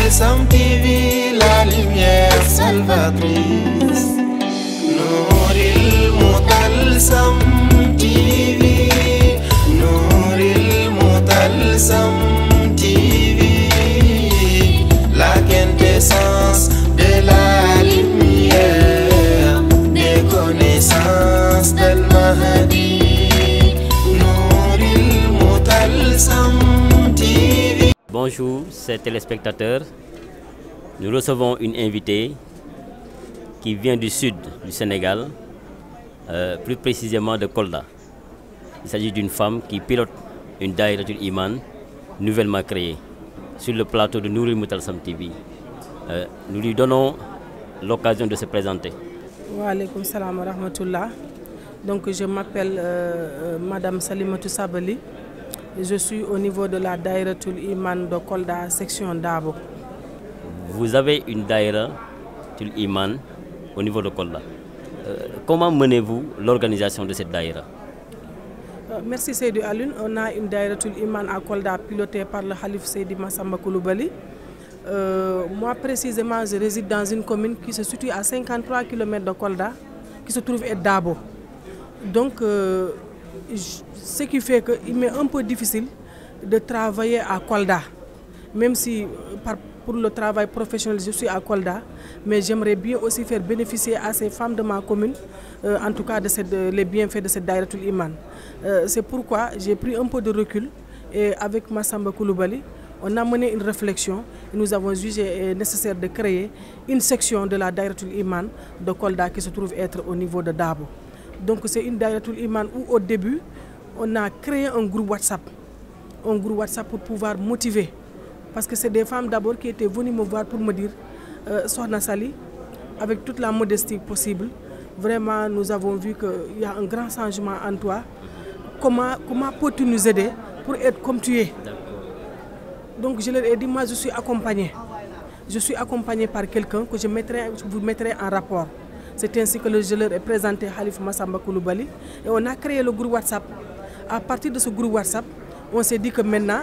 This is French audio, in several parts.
Sam TV, la lumière salvatrice. Nouril Mutalsam TV, Nouril Mutalsam TV, la quintessence de la lumière, des connaissances d'Al-Mahdi. Nouril Mutalsam TV. Bonjour, chers téléspectateurs. Nous recevons une invitée qui vient du sud du Sénégal, plus précisément de Kolda. Il s'agit d'une femme qui pilote une Daïratul Iman nouvellement créée sur le plateau de Nouril Mutalsam TV. Nous lui donnons l'occasion de se présenter. Wa alaykoum salam wa rahmatullah. Donc je m'appelle Madame Salimatou Sabali. Je suis au niveau de la Daïratul Iman de Kolda, section Dabo. Vous avez une Daïratul Iman au niveau de Kolda. Comment menez-vous l'organisation de cette Daïra? Merci Seydou Alun. On a une Daïratul Iman à Kolda pilotée par le Khalif Seydi Massamba Koulibaly. Moi précisément, je réside dans une commune qui se situe à 53 km de Kolda, qui se trouve à Dabo. Donc, ce qui fait qu'il m'est un peu difficile de travailler à Kolda. Même si pour le travail professionnel je suis à Kolda, mais j'aimerais bien aussi faire bénéficier à ces femmes de ma commune, en tout cas les bienfaits de cette Daïratul Iman. C'est pourquoi j'ai pris un peu de recul et avec Massamba Koulibaly, on a mené une réflexion et nous avons jugé nécessaire de créer une section de la Daïratul Iman de Kolda qui se trouve être au niveau de Dabo. Donc c'est une Daïratul Iman où au début, on a créé un groupe WhatsApp. Un groupe WhatsApp pour pouvoir motiver. Parce que c'est des femmes d'abord qui étaient venues me voir pour me dire Sohna Sali, avec toute la modestie possible, vraiment nous avons vu qu'il y a un grand changement en toi. Comment peux-tu nous aider pour être comme tu es? Donc je leur ai dit, moi je suis accompagnée. Je suis accompagnée par quelqu'un que je vous mettrai en rapport. C'est ainsi que je leur ai présenté Khalif Massamba Koulibaly et on a créé le groupe WhatsApp. À partir de ce groupe WhatsApp, on s'est dit que maintenant,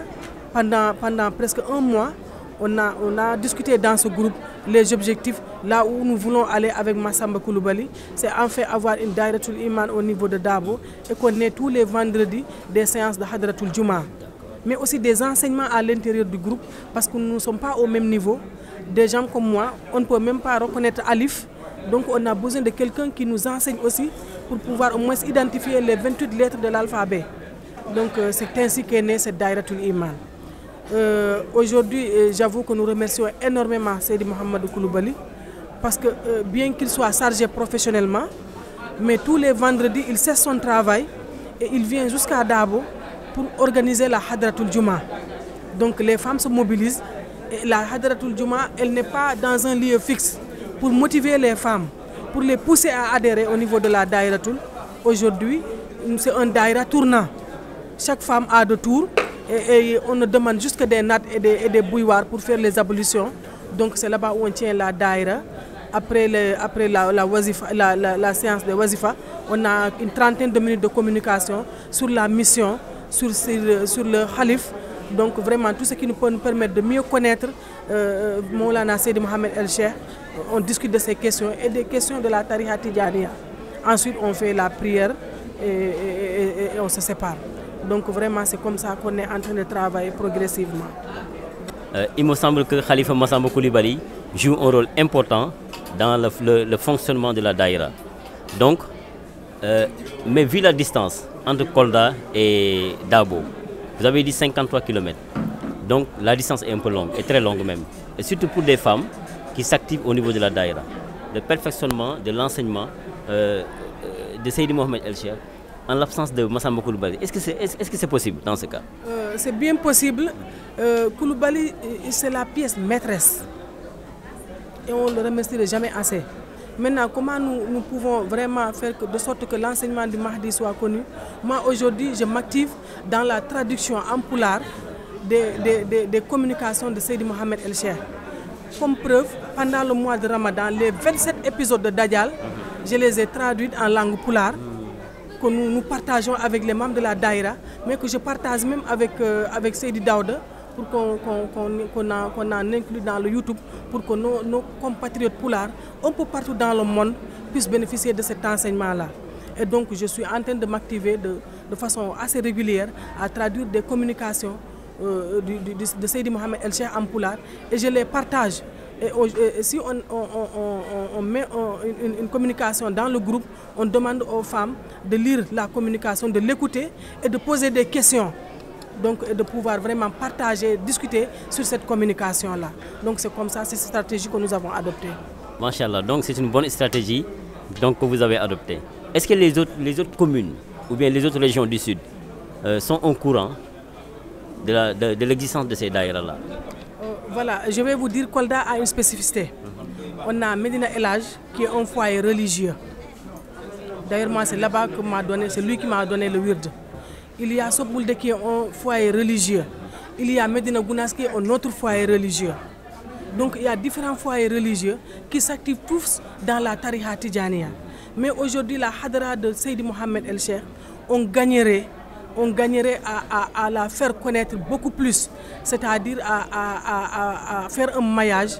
pendant presque un mois, on a discuté dans ce groupe les objectifs, là où nous voulons aller avec Massamba Koulibaly. C'est enfin avoir une Daïratul Iman au niveau de Dabo et qu'on ait tous les vendredis des séances de Hadratul Juma. Mais aussi des enseignements à l'intérieur du groupe parce que nous ne sommes pas au même niveau. Des gens comme moi, on ne peut même pas reconnaître Alif. Donc on a besoin de quelqu'un qui nous enseigne aussi pour pouvoir au moins identifier les 28 lettres de l'alphabet. Donc c'est ainsi qu'est née cette Daïratul Iman. Aujourd'hui, j'avoue que nous remercions énormément Seydi Mouhamadou Koulibaly parce que bien qu'il soit chargé professionnellement, mais tous les vendredis, il cesse son travail et il vient jusqu'à Dabo pour organiser la Hadratul Juma. Donc les femmes se mobilisent et la Hadratul Juma, elle n'est pas dans un lieu fixe. Pour motiver les femmes, pour les pousser à adhérer au niveau de la Daïratul. Aujourd'hui, c'est un Daïra tournant. Chaque femme a deux tours et on ne demande juste que des nattes et des bouilloires pour faire les ablutions. Donc c'est là-bas où on tient la Daïra. Après la séance de Wazifa, on a une trentaine de minutes de communication sur la mission, sur le Khalif. Donc vraiment tout ce qui nous peut nous permettre de mieux connaître Maulana Seydi Mohamed El Cheikh. On discute de ces questions et des questions de la Tariqa Tidjaniya. Ensuite on fait la prière et on se sépare. Donc vraiment c'est comme ça qu'on est en train de travailler progressivement. Il me semble que Khalifa Massamba Koulibaly joue un rôle important dans le fonctionnement de la Daïra. Donc, mais vu la distance entre Kolda et Dabo, vous avez dit 53 km. Donc la distance est un peu longue, et très longue même. Et surtout pour des femmes qui s'activent au niveau de la Daïra. Le perfectionnement de l'enseignement de Seydi Mohamed El Cheikh en l'absence de Massamba Koulibaly. Est-ce que c'est possible dans ce cas? C'est bien possible. Koulibaly, c'est la pièce maîtresse. Et on ne le remercie jamais assez. Maintenant, comment nous pouvons vraiment faire de sorte que l'enseignement du Mahdi soit connu? Moi, aujourd'hui, je m'active dans la traduction en poulard des communications de Seydi Mohamed El Cheikh. Comme preuve, pendant le mois de Ramadan, les 27 épisodes de Dajjal, je les ai traduits en langue poulard, que nous partageons avec les membres de la Daïra, mais que je partage même avec Seydi Daouda pour qu'on en inclue dans le YouTube, pour que nos compatriotes poulards, un peu partout dans le monde, puissent bénéficier de cet enseignement-là. Et donc je suis en train de m'activer de façon assez régulière à traduire des communications de Seydi Mohamed El Cheikh en Poulard, et je les partage. Et si on met une communication dans le groupe, on demande aux femmes de lire la communication, de l'écouter et de poser des questions. Donc de pouvoir vraiment partager, discuter sur cette communication-là. Donc c'est comme ça, c'est cette stratégie que nous avons adoptée. Machallah, donc c'est une bonne stratégie donc, que vous avez adoptée. Est-ce que les autres communes ou bien les autres régions du Sud sont au courant de l'existence de ces daïras-là? Voilà, je vais vous dire, Kolda a une spécificité. On a Medina El Hadj qui est un foyer religieux. D'ailleurs, moi, c'est là-bas que c'est lui qui m'a donné le wird. Il y a Soboulde qui est un foyer religieux. Il y a Medina Gounass qui est un autre foyer religieux. Donc, il y a différents foyers religieux qui s'activent tous dans la tariqa Tidjaniya. Mais aujourd'hui, la hadra de Seydi Mohamed El Cheikh, on gagnerait à la faire connaître beaucoup plus, c'est-à-dire à faire un maillage,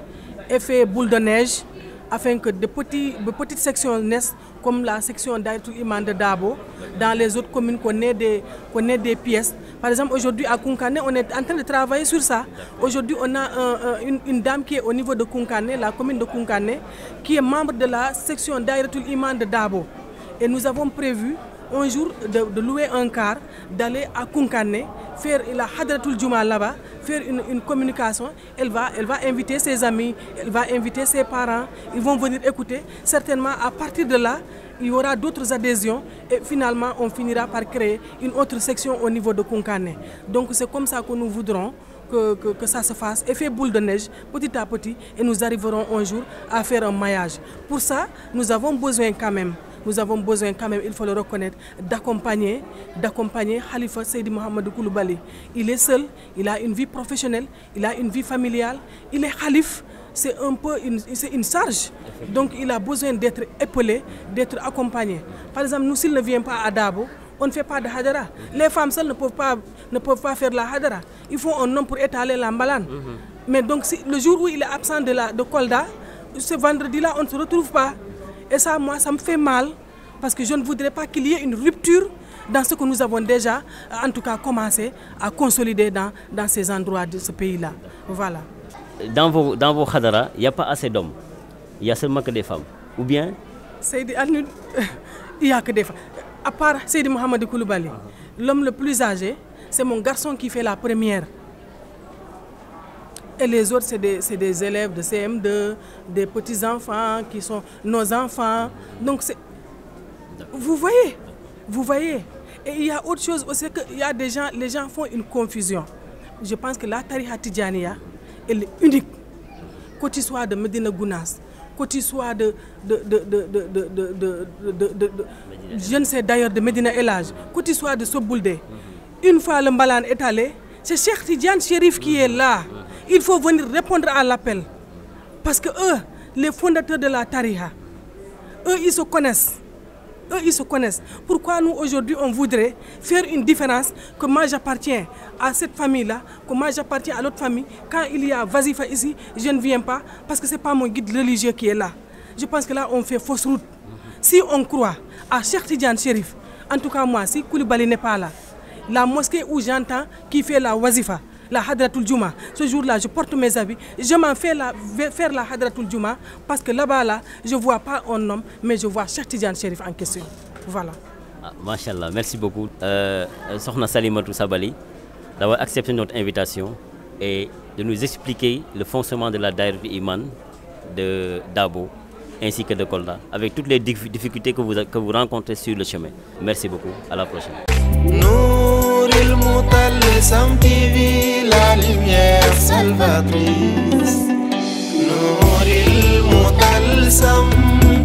effet boule de neige, afin que de petites sections naissent, comme la section d'Aïtoul Iman de Dabo, dans les autres communes qu'on ait des pièces. Par exemple, aujourd'hui à Kounkané, on est en train de travailler sur ça. Aujourd'hui, on a une dame qui est au niveau de Kounkané, la commune de Kounkané, qui est membre de la section d'Aïtoul Iman de Dabo. Et nous avons prévu un jour de louer un car, d'aller à Kounkané, faire la Hadratul Juma là-bas, faire une communication. Elle va inviter ses amis, elle va inviter ses parents, ils vont venir écouter. Certainement, à partir de là, il y aura d'autres adhésions et finalement, on finira par créer une autre section au niveau de Kounkané. Donc c'est comme ça que nous voudrons que ça se fasse, effet boule de neige, petit à petit, et nous arriverons un jour à faire un maillage. Pour ça, nous avons besoin quand même, il faut le reconnaître, d'accompagner Khalifa Seydi Mohamed Koulibaly. Il est seul, il a une vie professionnelle, il a une vie familiale, il est Khalif, c'est un peu une charge. Donc il a besoin d'être épaulé, d'être accompagné. Par exemple, nous, s'il ne vient pas à Dabo, on ne fait pas de hadara. Les femmes seules ne peuvent pas faire la hadara. Il faut un homme pour étaler la mbalane. Mais donc le jour où il est absent de Kolda, ce vendredi-là, on ne se retrouve pas. Et ça, moi, ça me fait mal, parce que je ne voudrais pas qu'il y ait une rupture dans ce que nous avons déjà, en tout cas, commencé à consolider dans ces endroits de ce pays-là. Voilà. Dans vos khadara, il n'y a pas assez d'hommes. Il y a seulement que des femmes. Ou bien? Seydi Alioune, il n'y a que des femmes. À part Seydi Mohamed Koulibaly, l'homme le plus âgé, c'est mon garçon qui fait la première. Et les autres, c'est des élèves de CM2, des petits-enfants qui sont nos enfants. Donc, vous voyez. Et il y a autre chose aussi, qu'il y a des gens, les gens font une confusion. Je pense que la tariqa Tidjaniya, elle est unique. Quand il soit de Medina Gounass, quand il soit je ne sais d'ailleurs de Medina El Hadj, quand il soit de Soboulde, une fois le mbalan est allé, c'est Cheikh Tidiane Chérif qui est là. Il faut venir répondre à l'appel. Parce que eux, les fondateurs de la tariqa, eux, ils se connaissent. Pourquoi nous, aujourd'hui, on voudrait faire une différence, que moi, j'appartiens à cette famille-là, que moi, j'appartiens à l'autre famille. Quand il y a Vazifa ici, je ne viens pas, parce que ce n'est pas mon guide religieux qui est là. Je pense que là, on fait fausse route. Si on croit à Cheikh Tidiane Chérif, en tout cas moi, si Koulibaly n'est pas là, la mosquée où j'entends qui fait la Wazifa, la Hadratul Juma, ce jour-là, je porte mes habits, je m'en fais faire la Hadratul Juma, parce que là-bas, je ne vois pas un homme, mais je vois Cheikh Tidiane Chérif en question. Voilà. Machallah, merci beaucoup. Sokhna Salimatou Sabali, d'avoir accepté notre invitation et de nous expliquer le fonctionnement de la Daïratul Iman de Dabo ainsi que de Kolda, avec toutes les difficultés que vous rencontrez sur le chemin. Merci beaucoup, à la prochaine. Nouril Moutalsam TV, la lumière salvatrice. Nouril Moutalsam